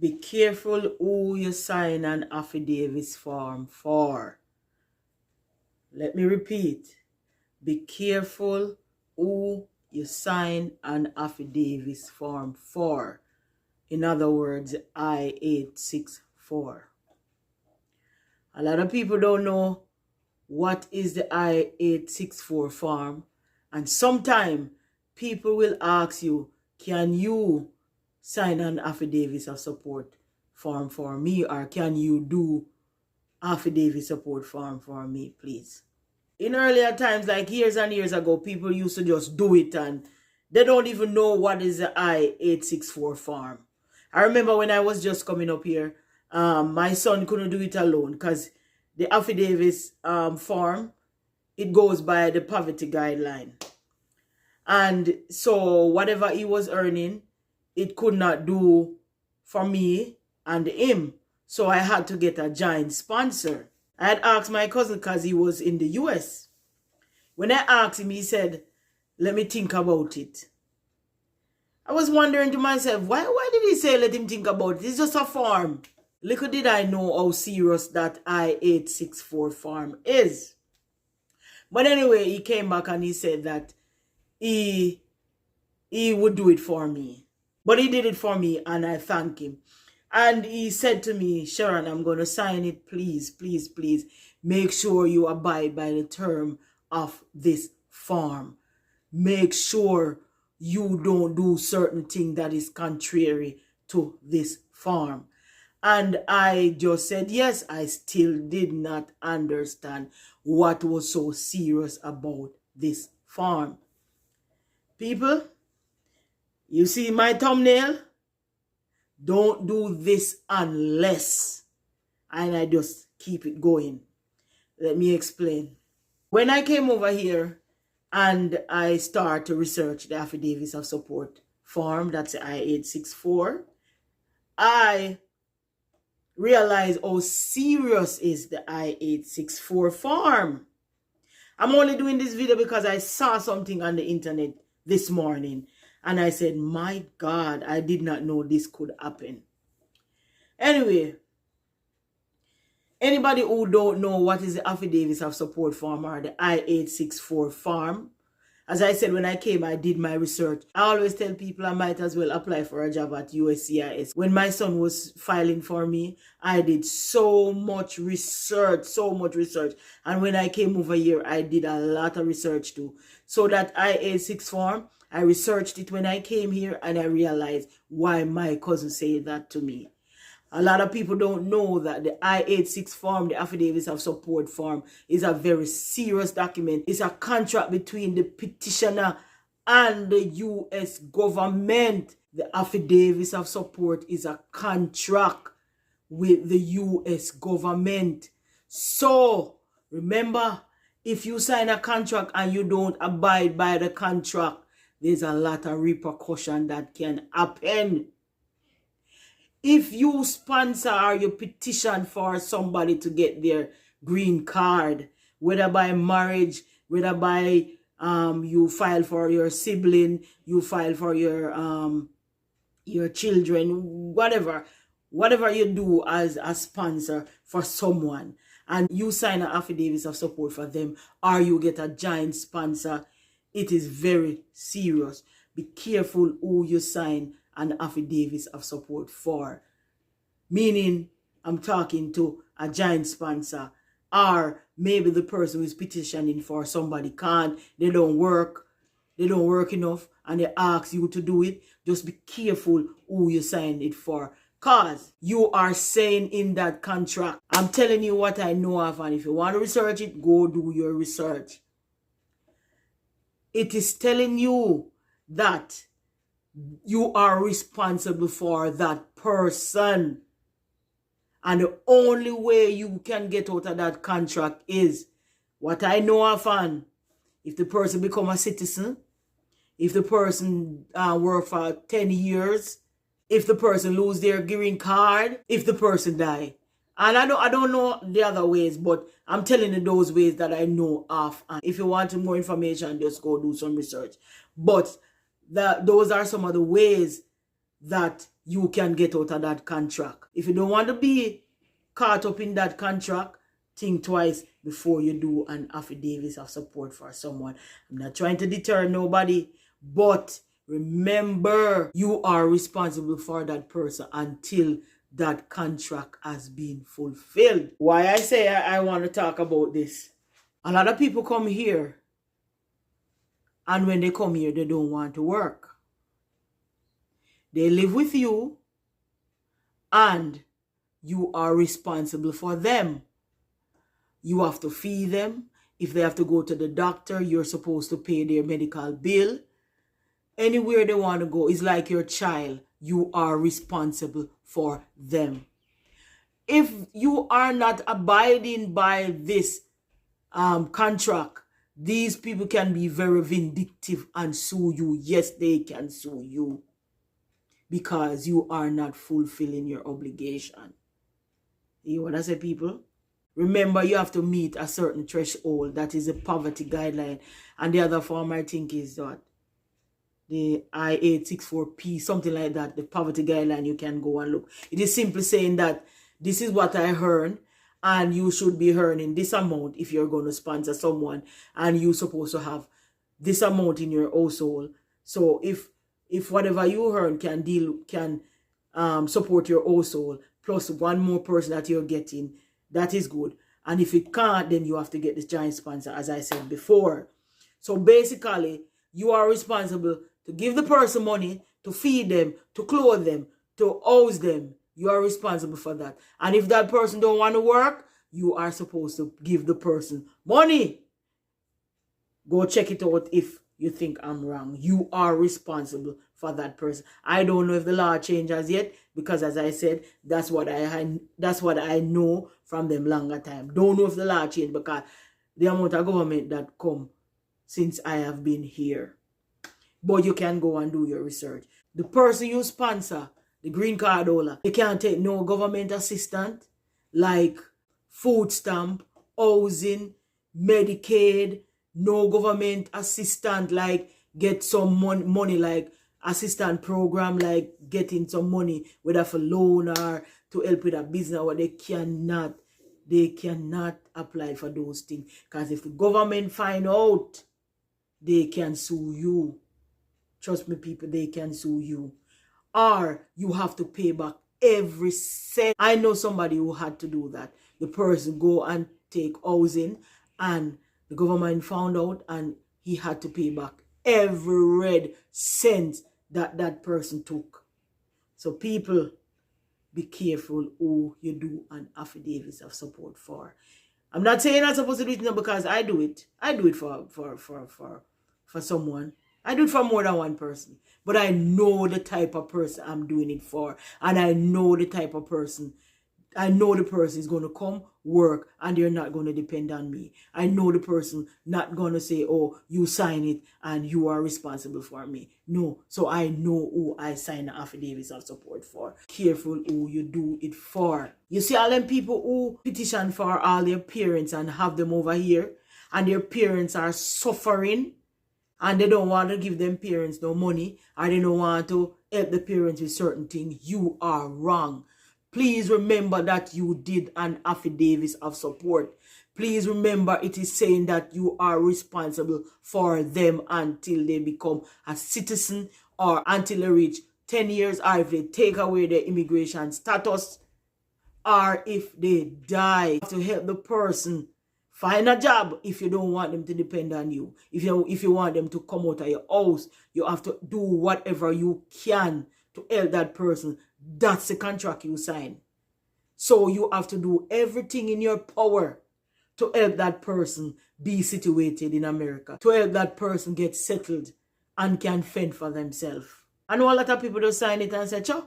Be careful who you sign an affidavit form for. Let me repeat. Be careful who you sign an affidavit form for. In other words, I-864. A lot of people don't know what is the I-864 form. And sometimes people will ask you, can you sign an affidavit of support form for me, or can you do affidavit support form for me, please? In earlier times, like years and years ago, people used to just do it and they don't even know what is the I-864 form. I remember when I was just coming up here, my son couldn't do it alone because the affidavit form, it goes by the poverty guideline. And so whatever he was earning, it could not do for me and him. So I had to get a joint sponsor. I had asked my cousin because he was in the US. When I asked him, he said, let me think about it. I was wondering to myself, why did he say let him think about it? It's just a form. Little did I know how serious that I-864 form is. But anyway, he came back and he said that he would do it for me. But he did it for me and I thank him. And he said to me, Sharon, I'm going to sign it. Please, please, please make sure you abide by the term of this form. Make sure you don't do certain thing that is contrary to this form. And I just said, yes, I still did not understand what was so serious about this form. People, you see my thumbnail? Don't do this unless. And I just keep it going. Let me explain. When I came over here and I start to research the affidavits of support form, that's the I-864, I realize how serious is the I-864 form. I'm only doing this video because I saw something on the internet this morning and I said, my God, I did not know this could happen. Anyway, anybody who don't know what is the affidavits of support form or the I-864 form, as I said, when I came, I did my research. I always tell people I might as well apply for a job at USCIS. When my son was filing for me, I did so much research. And when I came over here, I did a lot of research too. So that I-864 form, I researched it when I came here and I realized why my cousin said that to me. A lot of people don't know that the I-86 form, the affidavits of support form, is a very serious document. It's a contract between the petitioner and the U.S. government. The affidavits of support is a contract with the U.S. government. So, remember, if you sign a contract and you don't abide by the contract, there's a lot of repercussion that can happen. If you sponsor or you petition for somebody to get their green card, whether by marriage, whether by you file for your sibling, you file for your children, whatever you do as a sponsor for someone, and you sign an affidavit of support for them, or you get a giant sponsor, it is very serious. Be careful who you sign an affidavit of support for. Meaning, I'm talking to a giant sponsor, or maybe the person who is petitioning for somebody can't, they don't work enough, and they ask you to do it. Just be careful who you sign it for, because you are saying in that contract, I'm telling you what I know of, and if you want to research it, go do your research. It is telling you that you are responsible for that person. And the only way you can get out of that contract is what I know of, and if the person become a citizen, if the person work for 10 years, if the person lose their green card, if the person die. And I don't know the other ways, but I'm telling you those ways that I know of. And if you want more information, just go do some research. But those are some of the ways that you can get out of that contract. If you don't want to be caught up in that contract, think twice before you do an affidavit of support for someone. I'm not trying to deter nobody, but remember, you are responsible for that person until that contract has been fulfilled. Why I say I want to talk about this. A lot of people come here, and when they come here, they don't want to work. They live with you, and you are responsible for them. You have to feed them. If they have to go to the doctor, you're supposed to pay their medical bill. Anywhere they want to go, it's like your child. You are responsible for them. If you are not abiding by this contract, these people can be very vindictive and sue you. Yes, they can sue you because you are not fulfilling your obligation. You what I say, people? Remember, you have to meet a certain threshold. That is a poverty guideline. And the other form, I think, is that the I-864P, something like that, the poverty guideline. You can go and look. It is simply saying that this is what I earn, and you should be earning this amount if you're going to sponsor someone, and you're supposed to have this amount in your household. So if whatever you earn can support your household, plus one more person that you're getting, that is good. And if it can't, then you have to get this giant sponsor, as I said before. So basically, you are responsible to give the person money, to feed them, to clothe them, to house them. You are responsible for that. And if that person don't want to work, you are supposed to give the person money. Go check it out if you think I'm wrong. You are responsible for that person. I don't know if the law changes yet, because as I said, that's what I know from them longer time. Don't know if the law changed, because the amount of government that come since I have been here. But you can go and do your research. The person you sponsor, the green card holder, they can't take no government assistance like food stamp, housing, Medicaid, no government assistance like get some money like assistant program, like getting some money, whether for loan or to help with a business, or they cannot apply for those things. Because if the government find out, they can sue you. Trust me, people, they can sue you. Or you have to pay back every cent. I know somebody who had to do that. The person go and take housing, and the government found out, and he had to pay back every red cent that person took. So people, be careful who you do an affidavit of support for. I'm not saying I'm supposed to do it now, because I do it. I do it for someone. I do it for more than one person. But I know the type of person I'm doing it for. And I know the type of person. I know the person is going to come, work, and they're not going to depend on me. I know the person not going to say, oh, you sign it and you are responsible for me. No. So I know who I sign the affidavits of support for. Careful who you do it for. You see all them people who petition for all their parents and have them over here, and their parents are suffering, and they don't want to give them parents no money, or they don't want to help the parents with certain things. You are wrong. Please remember that you did an affidavit of support. Please remember it is saying that you are responsible for them until they become a citizen, or until they reach 10 years, or if they take away their immigration status, or if they die. You have to help the person find a job if you don't want them to depend on you. If you want them to come out of your house, you have to do whatever you can to help that person. That's the contract you sign. So you have to do everything in your power to help that person be situated in America, to help that person get settled and can fend for themselves. I know a lot of people just sign it and say, "Cho,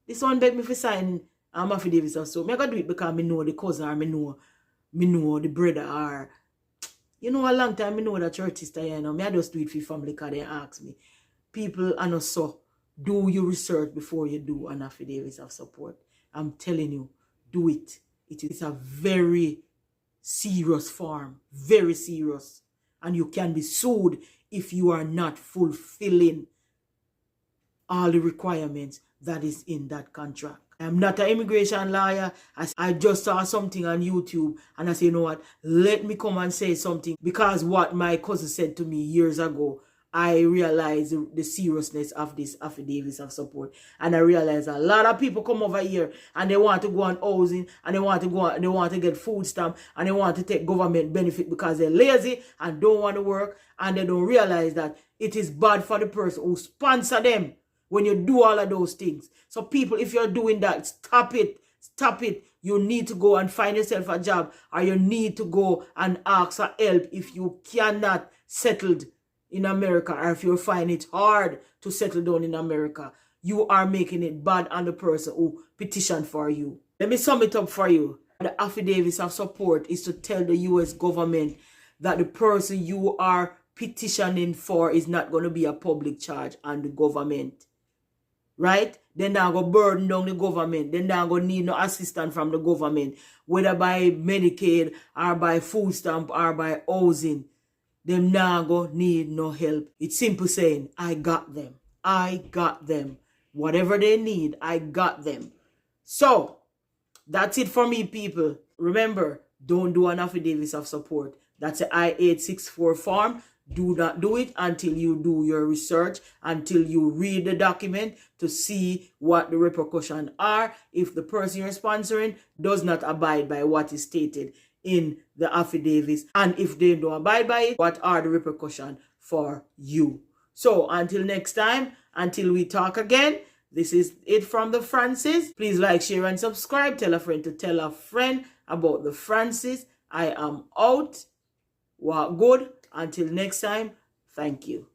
this one beg me for sign affidavits or so. I gotta do it because I know the cousin, or me know the brother, or a long time I know that church sister, I just do it for family because they ask me. People are not so. Do your research before you do an affidavit of support. I'm telling you, do it. It is a very serious form, very serious. And you can be sued if you are not fulfilling all the requirements that is in that contract. I'm not an immigration lawyer. I just saw something on YouTube and I say, you know what, let me come and say something, because what my cousin said to me years ago, I realized the seriousness of this affidavits of support. And I realized a lot of people come over here and they want to go on housing and they want to go on, they want to get food stamp and they want to take government benefit because they're lazy and don't want to work, and they don't realize that it is bad for the person who sponsor them when you do all of those things. So people, if you're doing that, stop it. Stop it. You need to go and find yourself a job, or you need to go and ask for help if you cannot settle in America, or if you find it hard to settle down in America. You are making it bad on the person who petitioned for you. Let me sum it up for you. The affidavits of support is to tell the U.S. government that the person you are petitioning for is not going to be a public charge on the government. Right? They're not going to burden down the government. They're not going to need no assistance from the government, whether by Medicaid or by food stamp or by housing. Them not going to need no help. It's simple saying, I got them. I got them. Whatever they need, I got them. So, that's it for me, people. Remember, don't do an affidavit of support. That's an I-864 form. Do not do it until you do your research, until you read the document to see what the repercussions are if the person you're sponsoring does not abide by what is stated in the affidavits, and if they don't abide by it, what are the repercussions for you. So until next time, until we talk again, this is it from the Francis. Please like, share, and subscribe. Tell a friend to tell a friend about the Francis. I am out. Walk good. Until next time, thank you.